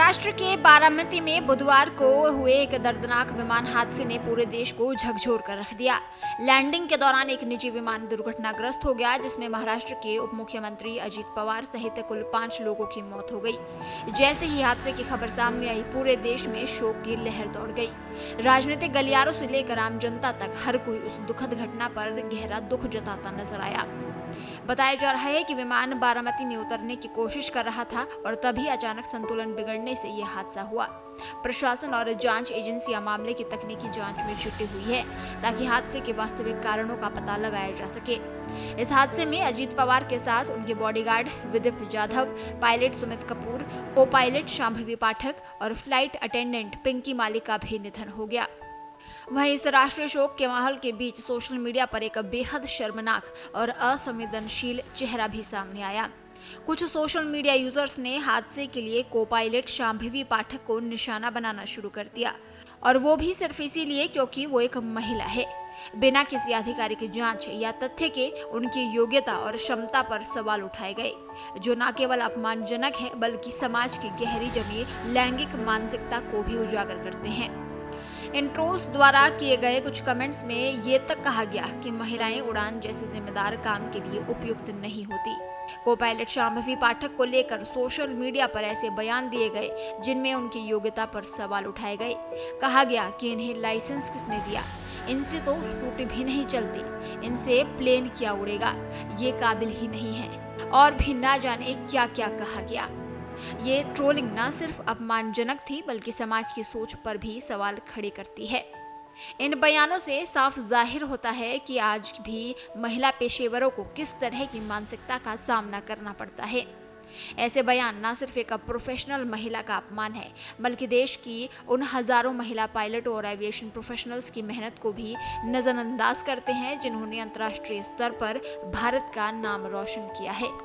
महाराष्ट्र के बारामती में बुधवार को हुए एक दर्दनाक विमान हादसे ने पूरे देश को झकझोर कर रख दिया। लैंडिंग के दौरान एक निजी विमान दुर्घटनाग्रस्त हो गया, जिसमें महाराष्ट्र के उप मुख्यमंत्री अजित पवार सहित कुल 5 लोगों की मौत हो गई। जैसे ही हादसे की खबर सामने आई, पूरे देश में शोक की लहर दौड़ गई। राजनीतिक गलियारों से लेकर आम जनता तक हर कोई उस दुखद घटना पर गहरा दुख जताता नजर आया। बताया जा रहा है कि विमान बारामती में उतरने की कोशिश कर रहा था और तभी अचानक संतुलन बिगड़ने से यह हादसा हुआ। प्रशासन और जांच एजेंसियां मामले की तकनीकी जांच में जुटी हुई है, ताकि हादसे के वास्तविक कारणों का पता लगाया जा सके। इस हादसे में अजीत पवार के साथ उनके बॉडीगार्ड विदीप जाधव, पायलट सुमित कपूर, को पायलट शांभवी पाठक और फ्लाइट अटेंडेंट पिंकी मालिक का भी निधन हो गया। वहीं इस राष्ट्रीय शोक के माहौल के बीच सोशल मीडिया पर एक बेहद शर्मनाक और असंवेदनशील चेहरा भी सामने आया। कुछ सोशल मीडिया यूजर्स ने हादसे के लिए को पायलट शांभवी पाठक को निशाना बनाना शुरू कर दिया, और वो भी सिर्फ इसीलिए क्योंकि वो एक महिला है। बिना किसी आधिकारिक जांच या तथ्य के उनकी योग्यता और क्षमता पर सवाल उठाए गए, जो न केवल अपमानजनक है बल्कि समाज की गहरी जमी लैंगिक मानसिकता को भी उजागर करते हैं। इन ट्रोल्स द्वारा किए गए कुछ कमेंट्स में ये तक कहा गया कि महिलाएं उड़ान जैसे जिम्मेदार काम के लिए उपयुक्त नहीं होती। को पायलट शांभवी पाठक को लेकर सोशल मीडिया पर ऐसे बयान दिए गए जिनमें उनकी योग्यता पर सवाल उठाए गए। कहा गया कि इन्हें लाइसेंस किसने दिया, इनसे तो स्कूटी भी नहीं चलती, इनसे प्लेन क्या उड़ेगा, ये काबिल ही नहीं है, और भी ना जाने क्या क्या कहा गया। ये ट्रोलिंग न सिर्फ अपमानजनक थी बल्कि समाज की सोच पर भी सवाल खड़े करती है। इन बयानों से साफ जाहिर होता है कि आज भी महिला पेशेवरों को किस तरह की मानसिकता का सामना करना पड़ता है। ऐसे बयान न सिर्फ एक प्रोफेशनल महिला का अपमान है, बल्कि देश की उन हजारों महिला पायलटों और एविएशन प्रोफेशनल्स की मेहनत को भी नजरअंदाज करते हैं, जिन्होंने अंतर्राष्ट्रीय स्तर पर भारत का नाम रोशन किया है।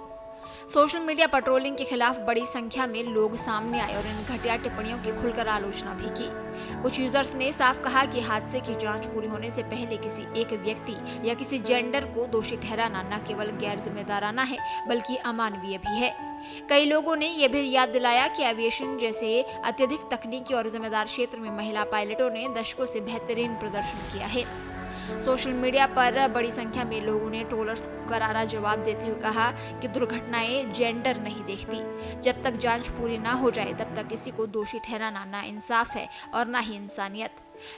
सोशल मीडिया पर ट्रोलिंग के खिलाफ बड़ी संख्या में लोग सामने आए और इन घटिया टिप्पणियों की खुलकर आलोचना भी की। कुछ यूजर्स ने साफ कहा कि हादसे की जांच पूरी होने से पहले किसी एक व्यक्ति या किसी जेंडर को दोषी ठहराना न केवल गैर जिम्मेदाराना है बल्कि अमानवीय भी है। कई लोगों ने यह भी याद दिलाया कि एविएशन जैसे अत्यधिक तकनीकी और जिम्मेदार क्षेत्र में महिला पायलटों ने दशकों से बेहतरीन प्रदर्शन किया है। सोशल मीडिया पर बड़ी संख्या में लोगों ने ट्रोलर्स को करारा जवाब देते हुए कहा कि दुर्घटनाएं जेंडर नहीं देखती। जब तक जांच पूरी ना हो जाए तब तक किसी को दोषी ठहराना ना इंसाफ है और ना ही इंसानियत।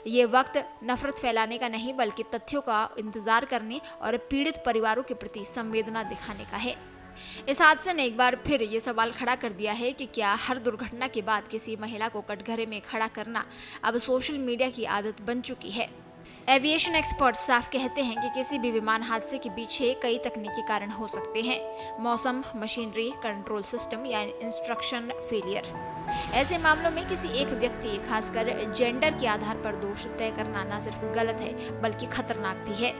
ये वक्त नफरत फैलाने का नहीं बल्कि तथ्यों का इंतजार करने और पीड़ित परिवारों के प्रति संवेदना दिखाने का है। इस हादसे ने एक बार फिर ये सवाल खड़ा कर दिया है कि क्या हर दुर्घटना के बाद किसी महिला को कटघरे में खड़ा करना अब सोशल मीडिया की आदत बन चुकी है। एविएशन एक्सपर्ट्स साफ कहते हैं कि किसी भी विमान हादसे के पीछे कई तकनीकी कारण हो सकते हैं: मौसम, मशीनरी, कंट्रोल सिस्टम या इंस्ट्रक्शन फेलियर। ऐसे मामलों में किसी एक व्यक्ति, खासकर जेंडर के आधार पर दोष तय करना न सिर्फ गलत है बल्कि खतरनाक भी है।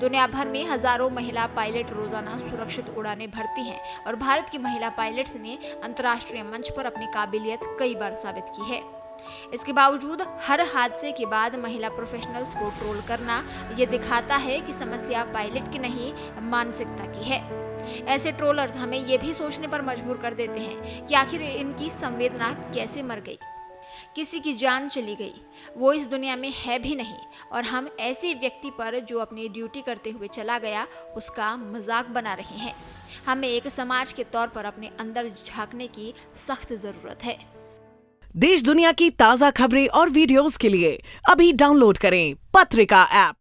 दुनिया भर में हजारों महिला पायलट रोजाना सुरक्षित उड़ानें भरती हैं और भारत की महिला पायलट्स ने अंतर्राष्ट्रीय मंच पर अपनी काबिलियत कई बार साबित की है। इसके बावजूद हर हादसे के बाद महिला प्रोफेशनल्स को ट्रोल करना ये दिखाता है कि समस्या पायलट की नहीं, मानसिकता की है। ऐसे ट्रोलर्स हमें ये भी सोचने पर मजबूर कर देते हैं कि आखिर इनकी संवेदना कैसे मर गई। किसी की जान चली गई, वो इस दुनिया में है भी नहीं, और हम ऐसे व्यक्ति पर जो अपनी ड्यूटी करते हुए चला गया उसका मजाक बना रहे हैं। हमें एक समाज के तौर पर अपने अंदर झांकने की सख्त जरूरत है। देश दुनिया की ताजा खबरें और वीडियोस के लिए अभी डाउनलोड करें पत्रिका ऐप।